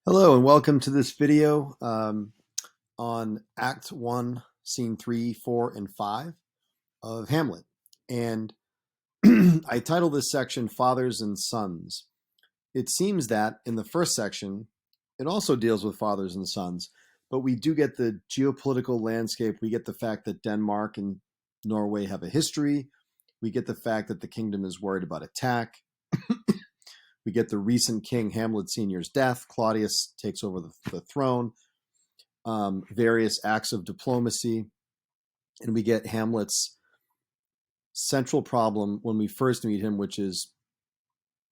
Hello and welcome to this video on Act 1, Scene 3, 4, and 5 of Hamlet. And I titled this section Fathers and Sons. It seems that in the first section, it also deals with fathers and sons, but we do get the geopolitical landscape. We get the fact that Denmark and Norway have a history. We get the fact that the kingdom is worried about attack. We get the recent King Hamlet Sr.'s death. Claudius takes over the throne. Various acts of diplomacy. And we get Hamlet's central problem when we first meet him, which is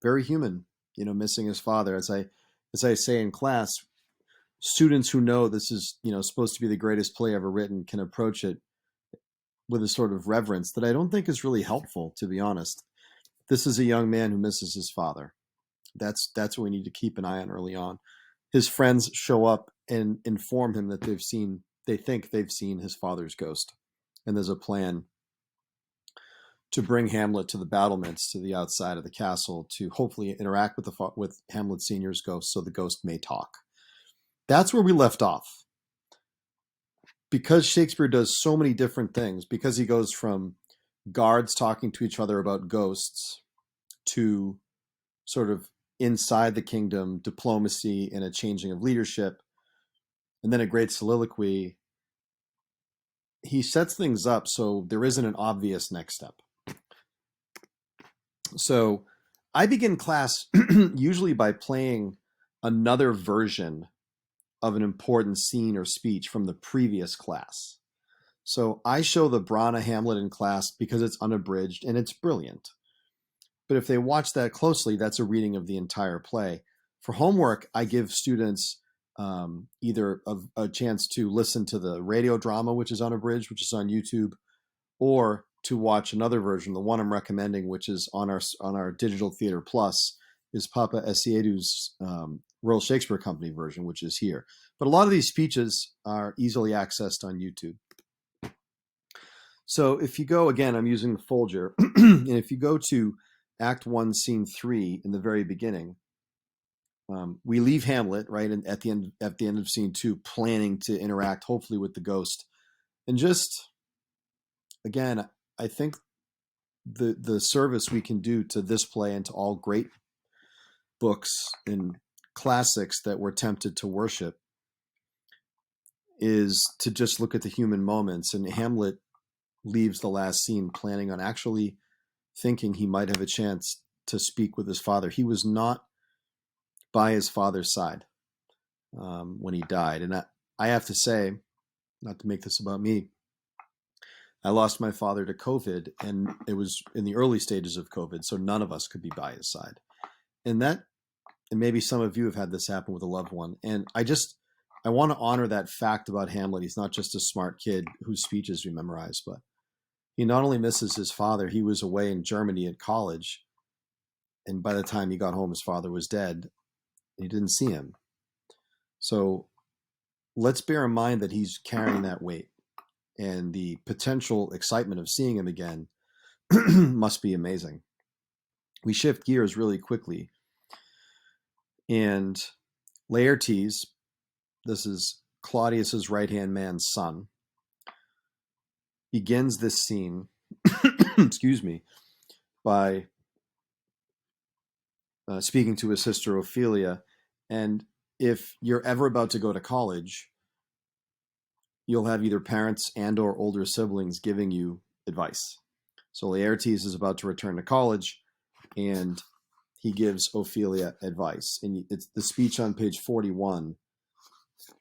very human, missing his father. As I say in class, students who know this is, supposed to be the greatest play ever written can approach it with a sort of reverence that I don't think is really helpful, to be honest. This is a young man who misses his father. That's what we need to keep an eye on early on. His friends show up and inform him that they think they've seen his father's ghost. And there's a plan to bring Hamlet to the battlements, to the outside of the castle, to hopefully interact with Hamlet Sr.'s ghost so the ghost may talk. That's where we left off. Because Shakespeare does so many different things, because he goes from guards talking to each other about ghosts to sort of inside the kingdom, diplomacy and a changing of leadership, and then a great soliloquy, he sets things up so there isn't an obvious next step. So I begin class usually by playing another version of an important scene or speech from the previous class. So I show the Brana Hamlet in class because it's unabridged and it's brilliant. But if they watch that closely, that's a reading of the entire play. For homework, I give students either a chance to listen to the radio drama, which is unabridged, which is on YouTube, or to watch another version. The one I'm recommending, which is on our Digital Theater Plus, is Papa Essiedu's Royal Shakespeare Company version, which is here. But a lot of these speeches are easily accessed on YouTube. So if you go, again, I'm using the Folger, and if you go to Act 1, Scene 3 in the very beginning, we leave Hamlet, right, and at the end of Scene 2, planning to interact, hopefully, with the ghost. And just, again, I think the service we can do to this play and to all great books and classics that we're tempted to worship is to just look at the human moments. And Hamlet leaves the last scene planning on actually thinking he might have a chance to speak with his father. He was not by his father's side when he died. And I have to say, not to make this about me, I lost my father to COVID, and it was in the early stages of COVID, so none of us could be by his side. And maybe some of you have had this happen with a loved one. And I want to honor that fact about Hamlet. He's not just a smart kid whose speeches we memorize, but he not only misses his father, he was away in Germany at college. And by the time he got home, his father was dead. He didn't see him. So let's bear in mind that he's carrying that weight. And the potential excitement of seeing him again must be amazing. We shift gears really quickly. And Laertes, this is Claudius's right-hand man's son, begins this scene, excuse me, by speaking to his sister Ophelia. And if you're ever about to go to college, you'll have either parents and or older siblings giving you advice. So Laertes is about to return to college, and he gives Ophelia advice. And it's the speech on page 41.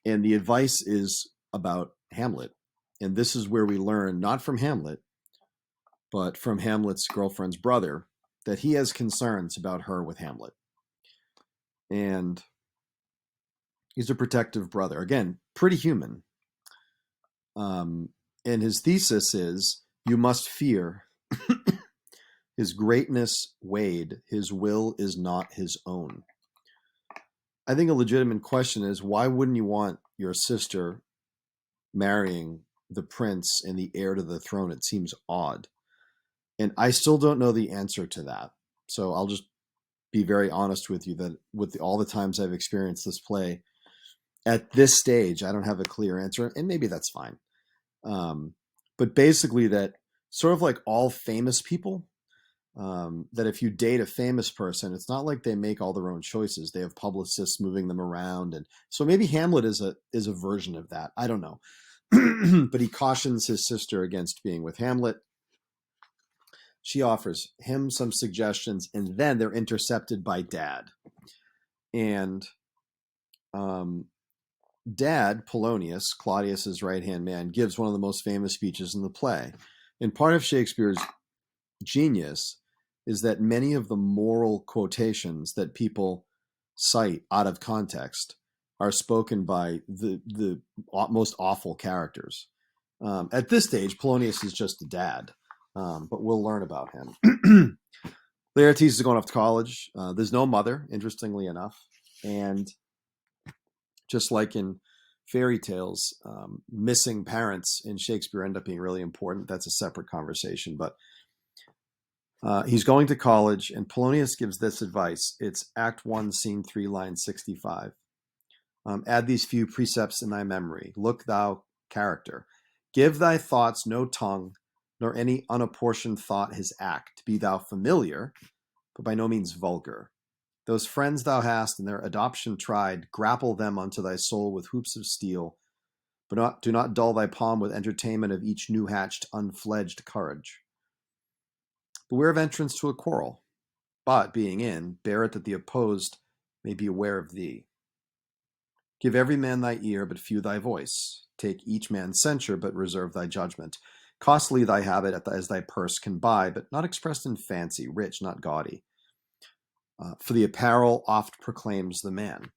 And the advice is about Hamlet. And this is where we learn, not from Hamlet, but from Hamlet's girlfriend's brother, that he has concerns about her with Hamlet. And he's a protective brother. Again, pretty human. And his thesis is, you must fear. His greatness weighed, his will is not his own. I think a legitimate question is, why wouldn't you want your sister marrying the prince and the heir to the throne? It seems odd. And I still don't know the answer to that. So I'll just be very honest with you that with all the times I've experienced this play, at this stage, I don't have a clear answer, and maybe that's fine. But basically, that sort of like all famous people, that if you date a famous person, it's not like they make all their own choices. They have publicists moving them around, and so maybe Hamlet is a version of that. I don't know, but he cautions his sister against being with Hamlet. She offers him some suggestions, and then they're intercepted by Dad. And Dad, Polonius, Claudius's right-hand man, gives one of the most famous speeches in the play. And part of Shakespeare's genius is that many of the moral quotations that people cite out of context are spoken by the most awful characters. At this stage, Polonius is just a dad, but we'll learn about him. Laertes is going off to college. There's no mother, interestingly enough. And just like in fairy tales, missing parents in Shakespeare end up being really important. That's a separate conversation. But he's going to college, and Polonius gives this advice. It's Act 1, Scene 3, line 65. Add these few precepts in thy memory. Look thou character. Give thy thoughts no tongue, nor any unapportioned thought his act. Be thou familiar, but by no means vulgar. Those friends thou hast in their adoption tried, grapple them unto thy soul with hoops of steel, but do not dull thy palm with entertainment of each new-hatched, unfledged courage. Beware of entrance to a quarrel, but, being in, bear it that the opposed may be aware of thee. Give every man thy ear, but few thy voice. Take each man's censure, but reserve thy judgment. Costly thy habit as thy purse can buy, but not expressed in fancy, rich, not gaudy. For the apparel oft proclaims the man,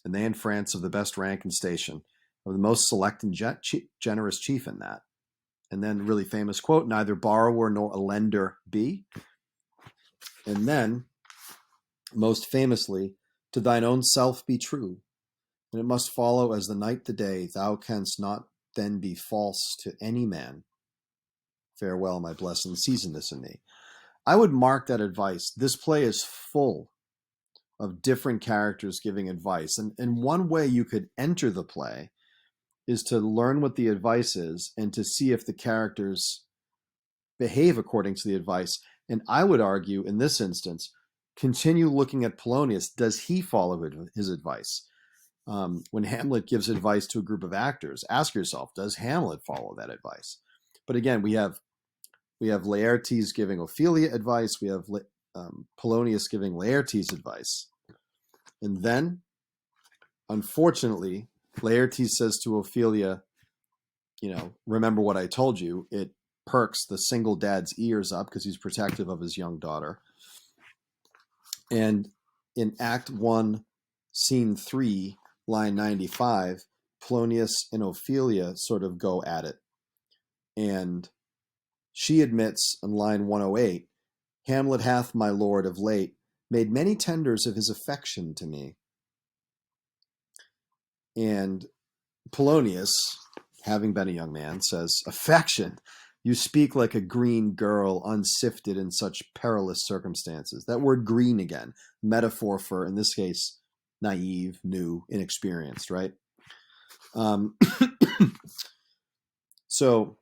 and they in France of the best rank and station, are the most select and generous chief in that. And then really famous quote, neither borrower nor a lender be. And then, most famously, to thine own self be true, and it must follow as the night the day, thou canst not then be false to any man. Farewell, my blessed seasonness in thee. I would mark that advice. This play is full of different characters giving advice. And one way you could enter the play is to learn what the advice is and to see if the characters behave according to the advice. And I would argue in this instance, continue looking at Polonius. Does he follow his advice? When Hamlet gives advice to a group of actors, ask yourself, does Hamlet follow that advice? But again, we have Laertes giving Ophelia advice. We have Polonius giving Laertes advice. And then, unfortunately, Laertes says to Ophelia, remember what I told you. It perks the single dad's ears up because he's protective of his young daughter. And in Act 1, Scene 3, line 95, Polonius and Ophelia sort of go at it. And she admits on line 108, Hamlet hath, my lord, of late made many tenders of his affection to me. And Polonius, having been a young man, says, affection? You speak like a green girl unsifted in such perilous circumstances. That word green again, metaphor for, in this case, naive, new, inexperienced, right? So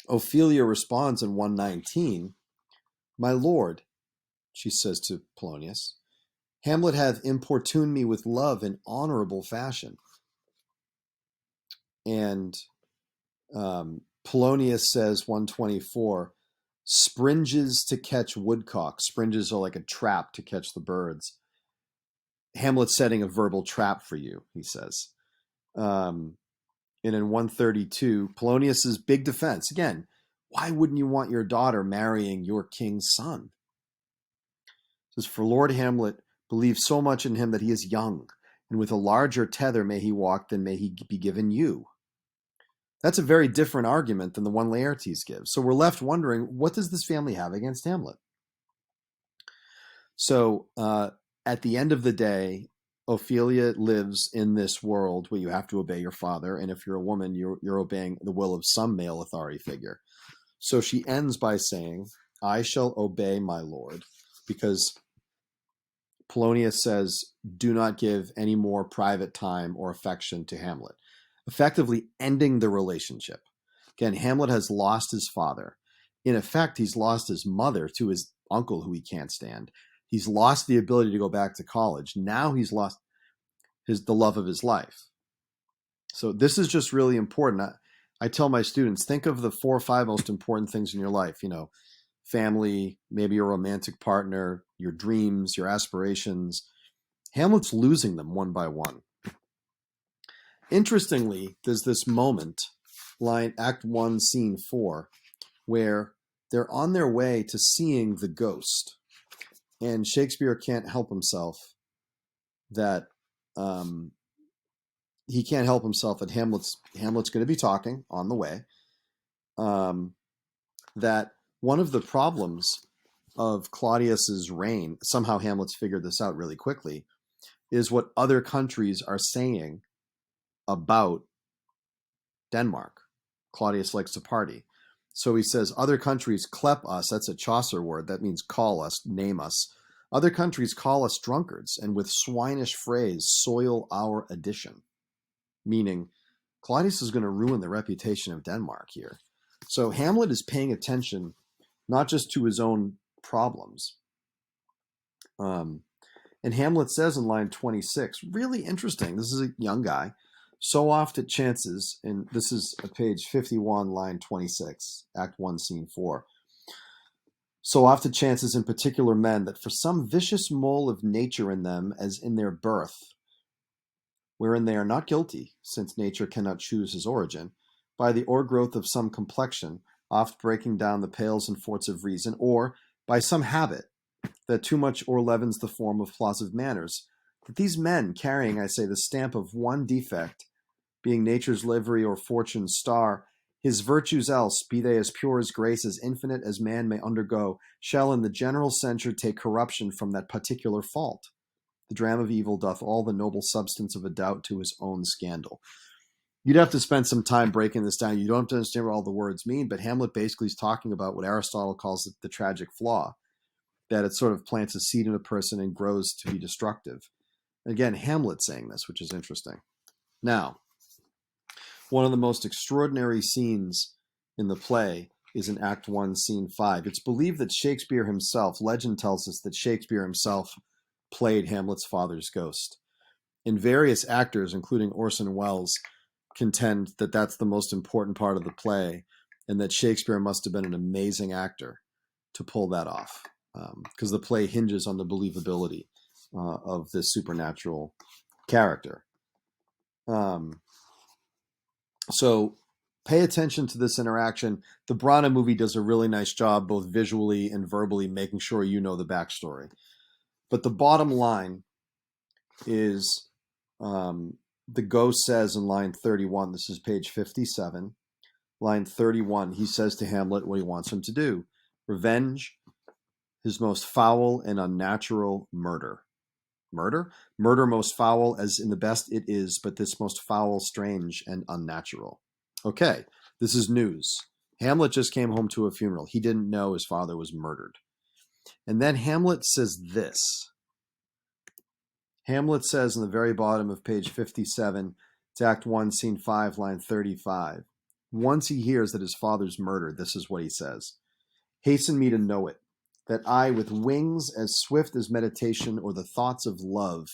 Ophelia responds in 119, my lord, she says to Polonius, Hamlet hath importuned me with love in honorable fashion. And Polonius says, 124, springes to catch woodcock. Springes are like a trap to catch the birds. Hamlet's setting a verbal trap for you, he says. And in 132, Polonius's big defense. Again, why wouldn't you want your daughter marrying your king's son? It says, for Lord Hamlet believes so much in him that he is young, and with a larger tether may he walk than may he be given you. That's a very different argument than the one Laertes gives. So we're left wondering, what does this family have against Hamlet? So at the end of the day, Ophelia lives in this world where you have to obey your father. And if you're a woman, you're obeying the will of some male authority figure. So she ends by saying, I shall obey my lord, because Polonius says, do not give any more private time or affection to Hamlet, effectively ending the relationship. Again, Hamlet has lost his father. In effect, he's lost his mother to his uncle, who he can't stand. He's lost the ability to go back to college. Now he's lost the love of his life. So this is just really important. I tell my students, think of the 4 or 5 most important things in your life. Family, maybe your romantic partner, your dreams, your aspirations. Hamlet's losing them one by one. Interestingly, there's this moment, Act 1, Scene 4, where they're on their way to seeing the ghost. And Shakespeare can't help himself that he can't help himself that Hamlet's going to be talking on the way. That one of the problems of Claudius's reign, somehow Hamlet's figured this out really quickly, is what other countries are saying about Denmark. Claudius likes to party. So he says, other countries clep us, that's a Chaucer word, that means call us, name us. Other countries call us drunkards, and with swinish phrase, soil our edition. Meaning, Claudius is going to ruin the reputation of Denmark here. So Hamlet is paying attention not just to his own problems. And Hamlet says in line 26, really interesting, this is a young guy, so oft it chances, and this is page 51, line 26, Act 1, Scene 4. So oft it chances in particular men that for some vicious mole of nature in them, as in their birth, wherein they are not guilty, since nature cannot choose his origin, by the o'ergrowth of some complexion, oft breaking down the pales and forts of reason, or by some habit that too much o'erleavens the form of plausive manners, that these men, carrying, I say, the stamp of one defect, being nature's livery or fortune's star, his virtues else, be they as pure as grace, as infinite as man may undergo, shall in the general censure take corruption from that particular fault. The dram of evil doth all the noble substance of a doubt to his own scandal. You'd have to spend some time breaking this down. You don't have to understand what all the words mean, but Hamlet basically is talking about what Aristotle calls the tragic flaw, that it sort of plants a seed in a person and grows to be destructive. Again, Hamlet saying this, which is interesting. Now, one of the most extraordinary scenes in the play is in Act 1, Scene 5. It's believed that Shakespeare himself, legend tells us that Shakespeare himself played Hamlet's father's ghost. And various actors, including Orson Welles, contend that that's the most important part of the play, and that Shakespeare must have been an amazing actor to pull that off, because the play hinges on the believability of this supernatural character. So pay attention to this interaction. The Brana movie does a really nice job, both visually and verbally, making sure you know the backstory. But the bottom line is, the ghost says in line 31, this is page 57, line 31, he says to Hamlet what he wants him to do. Revenge, his most foul and unnatural murder. Murder? Murder most foul, as in the best it is, but this most foul, strange, and unnatural. Okay, this is news. Hamlet just came home to a funeral. He didn't know his father was murdered. And then Hamlet says this. Hamlet says in the very bottom of page 57, it's Act 1, Scene 5, line 35. Once he hears that his father's murdered, this is what he says. Hasten me to know it, that I, with wings as swift as meditation or the thoughts of love,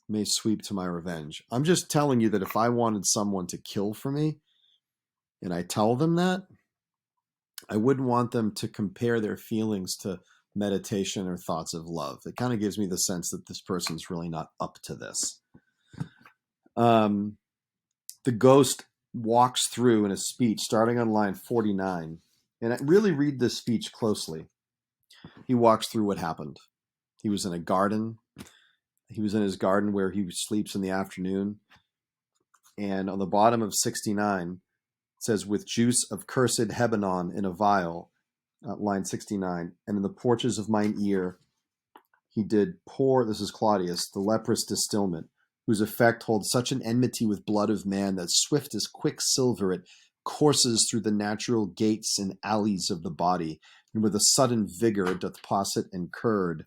may sweep to my revenge. I'm just telling you that if I wanted someone to kill for me, and I tell them that, I wouldn't want them to compare their feelings to meditation or thoughts of love. It kind of gives me the sense that this person's really not up to this. The ghost walks through in a speech starting on line 49, and I really read this speech closely. He walks through what happened. He was in a garden. He was in his garden where he sleeps in the afternoon. And on the bottom of 69, it says, with juice of cursed Hebanon in a vial, line 69, and in the porches of mine ear, he did pour, this is Claudius, the leprous distilment, whose effect holds such an enmity with blood of man that swift as quicksilver it courses through the natural gates and alleys of the body, and with a sudden vigor doth posset and curd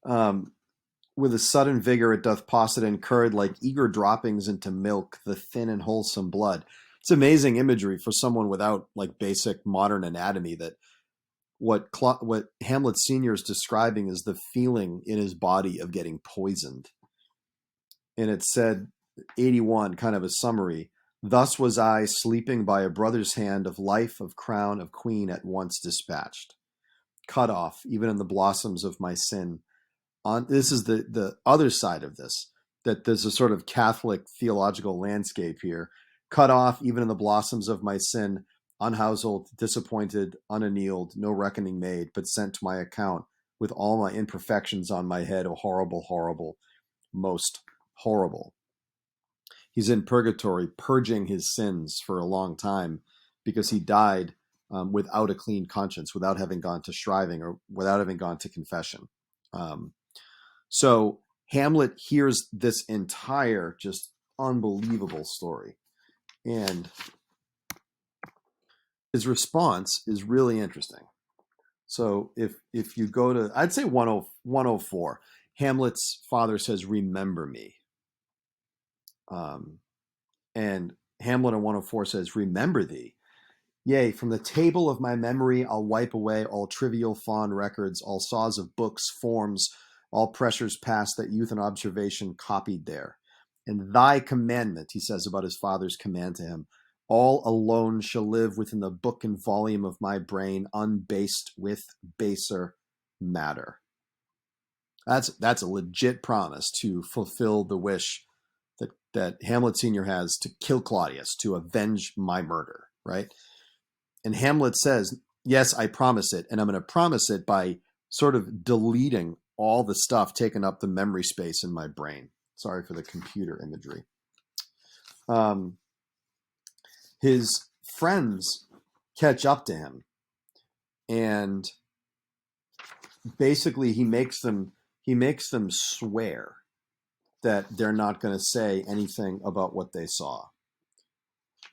Um, with a sudden vigor it doth posset and curd like eager droppings into milk, the thin and wholesome blood. It's amazing imagery for someone without like basic modern anatomy. That what Hamlet Senior is describing is the feeling in his body of getting poisoned. And it said 81, kind of a summary. Thus was I sleeping by a brother's hand, of life, of crown, of queen at once dispatched, cut off even in the blossoms of my sin. This is the other side of this, that there's a sort of Catholic theological landscape here. Cut off even in the blossoms of my sin, unhoused, disappointed, unannealed, no reckoning made, but sent to my account with all my imperfections on my head. Oh, horrible, horrible, most horrible. He's in purgatory purging his sins for a long time because he died without a clean conscience, without having gone to shriving or without having gone to confession. So Hamlet hears this entire just unbelievable story, and his response is really interesting. So if you go to, I'd say 104, Hamlet's father says, "Remember me," and Hamlet in 104 says, "Remember thee. Yea, from the table of my memory I'll wipe away all trivial fond records, all saws of books, forms, all pressures past that youth and observation copied there. And thy commandment," he says about his father's command to him, "all alone shall live within the book and volume of my brain, unbased with baser matter." That's a legit promise to fulfill the wish that Hamlet Sr. has to kill Claudius, to avenge my murder, right? And Hamlet says, yes, I promise it. And I'm going to promise it by sort of deleting all the stuff taking up the memory space in my brain. Sorry for the computer imagery. His friends catch up to him, and basically he makes them swear that they're not going to say anything about what they saw.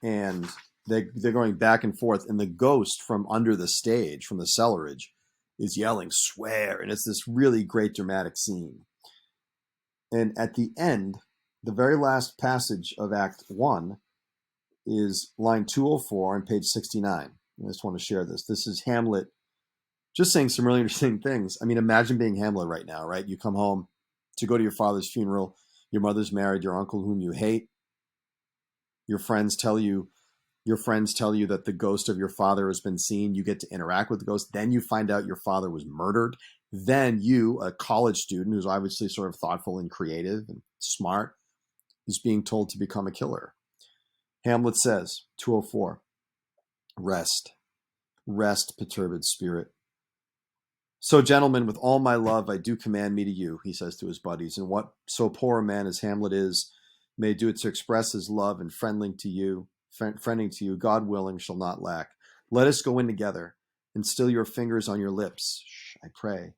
And they're going back and forth, and the ghost from under the stage, from the cellarage, is yelling, "Swear!" And it's this really great dramatic scene. And at the end, the very last passage of Act 1 is line 204 on page 69. I just want to share this. This is Hamlet just saying some really interesting things. I mean, imagine being Hamlet right now, right? You come home to go to your father's funeral. Your mother's married, your uncle whom you hate. Your friends tell you that the ghost of your father has been seen. You get to interact with the ghost. Then you find out your father was murdered. Then you, a college student who's obviously sort of thoughtful and creative and smart, is being told to become a killer. Hamlet says, 204, "Rest, rest, perturbed spirit. So, gentlemen, with all my love, I do command me to you," he says to his buddies, "and what so poor a man as Hamlet is may do it to express his love and friending to you, God willing, shall not lack. Let us go in together, and still your fingers on your lips, I pray,"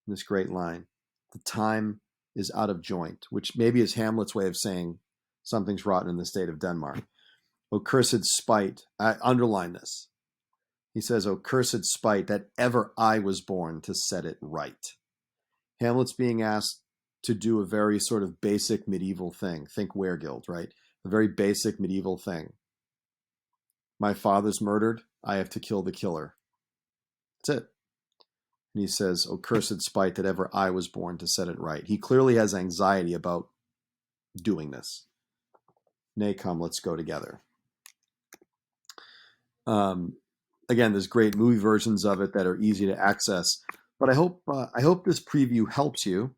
in this great line, "the time is out of joint," which maybe is Hamlet's way of saying something's rotten in the state of Denmark. "O cursed spite," I underline this. He says, "O cursed spite, that ever I was born to set it right." Hamlet's being asked to do a very sort of basic medieval thing. Think Weregild, right? A very basic medieval thing. My father's murdered. I have to kill the killer. That's it. And he says, "O cursed spite, that ever I was born to set it right." He clearly has anxiety about doing this. "Nay, come, let's go together." Again, there's great movie versions of it that are easy to access. But I hope this preview helps you.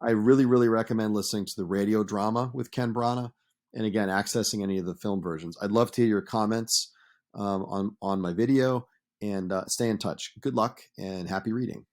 I really, really recommend listening to the radio drama with Ken Branagh, and again, accessing any of the film versions. I'd love to hear your comments on my video, and stay in touch. Good luck and happy reading.